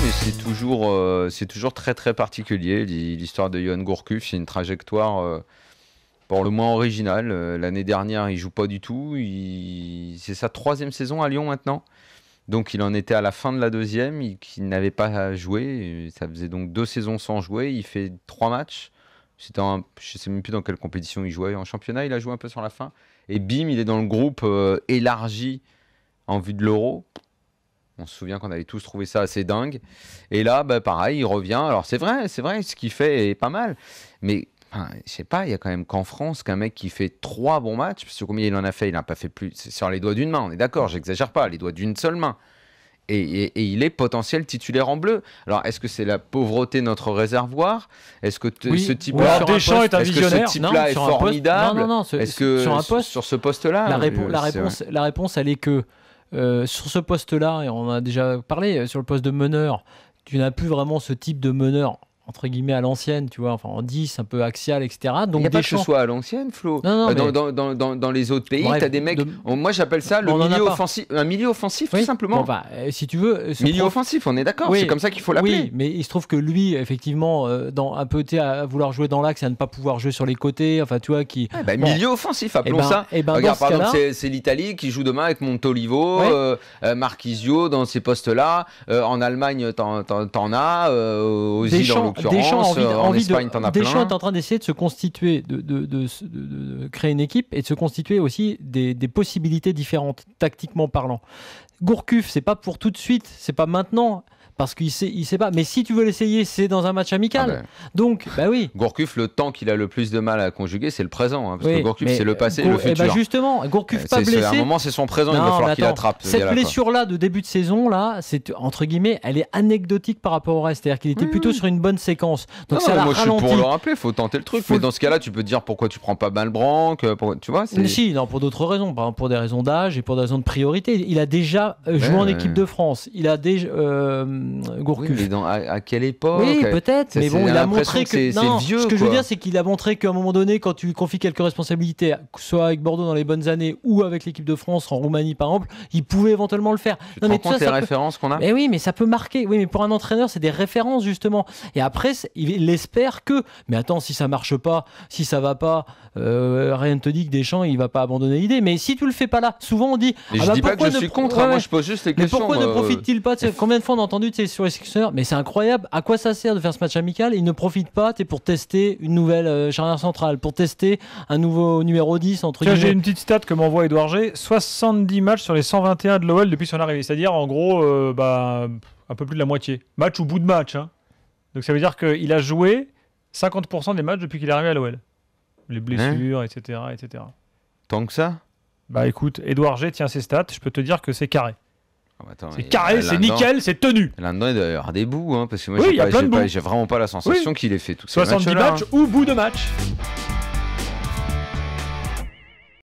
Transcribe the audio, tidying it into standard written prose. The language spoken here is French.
mais c'est toujours très très particulier. L'histoire de Yoann Gourcuff, c'est une trajectoire pour le moins originale. L'année dernière, il joue pas du tout. C'est sa 3e saison à Lyon maintenant. Donc il en était à la fin de la 2e, il n'avait pas joué. Ça faisait donc 2 saisons sans jouer. Il fait 3 matchs. Je ne sais même plus dans quelle compétition il jouait. En championnat, il a joué un peu sur la fin. Et bim, il est dans le groupe élargi en vue de l'Euro. On se souvient qu'on avait tous trouvé ça assez dingue. Et là, pareil, il revient. Alors c'est vrai, ce qu'il fait est pas mal. Mais je sais pas, il y a quand même qu'en France qu'un mec qui fait 3 bons matchs, parce que combien il en a fait, il n'a pas fait plus. C'est sur les doigts d'une main, on est d'accord, j'exagère pas, les doigts d'une seule main. Et il est potentiel titulaire en bleu. Alors, est-ce que c'est la pauvreté de notre réservoir? Est-ce que ce type-là, Deschamps est un visionnaire? Est-ce que ce type-là est formidable? Non. Est-ce que sur ce poste-là, la réponse, elle est que sur ce poste-là, et on en a déjà parlé, sur le poste de meneur, tu n'as plus vraiment ce type de meneur entre guillemets à l'ancienne, tu vois, enfin en 10, un peu axial, etc. Donc il n'y a pas que ce soit à l'ancienne, Flo. Non, dans les autres pays, tu as des mecs... Moi, j'appelle ça le milieu offensif. Un milieu offensif, tout simplement. Bon, si tu veux... Milieu offensif, on est d'accord, c'est comme ça qu'il faut l'appeler. Oui, mais il se trouve que lui, effectivement, un peu à vouloir jouer dans l'axe et à ne pas pouvoir jouer sur les côtés, enfin, tu vois, qui... Milieu offensif, appelons ça. Regarde, par exemple, c'est l'Italie qui joue demain avec Montolivo, Marchisio dans ces postes-là. En Allemagne, t'en as. Aux îles, en l'occurrence. En Espagne, t'en as plein. Deschamps est en train d'essayer de se constituer, de créer une équipe et de se constituer aussi des possibilités différentes, tactiquement parlant. Gourcuff, c'est pas pour tout de suite, c'est pas maintenant. Parce qu'il sait pas. Mais si tu veux l'essayer, c'est dans un match amical. Donc, oui. Gourcuff, le temps qu'il a le plus de mal à conjuguer, c'est le présent. Parce que Gourcuff, c'est le passé et le futur. Justement, Gourcuff pas blessé. À un moment, c'est son présent, il va falloir qu'il attrape. Cette blessure-là de début de saison, là, c'est, entre guillemets, elle est anecdotique par rapport au reste. C'est-à-dire qu'il était plutôt sur une bonne séquence. Donc ça l'a ralenti. Moi, je suis pour le rappeler, il faut tenter le truc. Mais dans ce cas-là, tu peux te dire pourquoi tu prends pas Malbranc. Tu vois, pour d'autres raisons. Par exemple, pour des raisons d'âge et pour des raisons de priorité. Il a déjà joué en équipe de France. Il a déjà... Gourcuff. À quelle époque? Oui, peut-être, mais bon, il a montré que c'est vieux. Ce que je veux dire, c'est qu'il a montré qu'à un moment donné, quand tu lui confies quelques responsabilités, soit avec Bordeaux dans les bonnes années ou avec l'équipe de France en Roumanie, par exemple, il pouvait éventuellement le faire. Tu te rends compte des références qu'on a? Mais oui, mais ça peut marquer. Oui, mais pour un entraîneur, c'est des références, justement. Et après, il espère que... Mais attends, si ça marche pas, si ça va pas, rien ne te dit que Deschamps, il va pas abandonner l'idée. Mais si tu le fais pas là, souvent on dit... Je dis pas que je suis contre, moi je pose juste les questions. Mais pourquoi ne profite-t-il pas? Combien de fois on a entendu sur les Sixers, mais c'est incroyable, à quoi ça sert de faire ce match amical? Il ne profite pas pour tester une nouvelle charnière centrale, pour tester un nouveau numéro 10 entre guillemets. J'ai une petite stat que m'envoie Edouard G, 70 matchs sur les 121 de l'OL depuis son arrivée, c'est-à-dire en gros un peu plus de la moitié, match ou bout de match, hein. Donc ça veut dire qu'il a joué 50% des matchs depuis qu'il est arrivé à l'OL, les blessures, etc. Tant que ça? Écoute, Edouard G tient ses stats, je peux te dire que c'est carré. Attends, c'est carré, c'est nickel, c'est tenu. Là-dedans, il doit y avoir des bouts, parce que moi, j'ai vraiment pas la sensation qu'il ait fait tout ça. 70 matchs ou bout de match.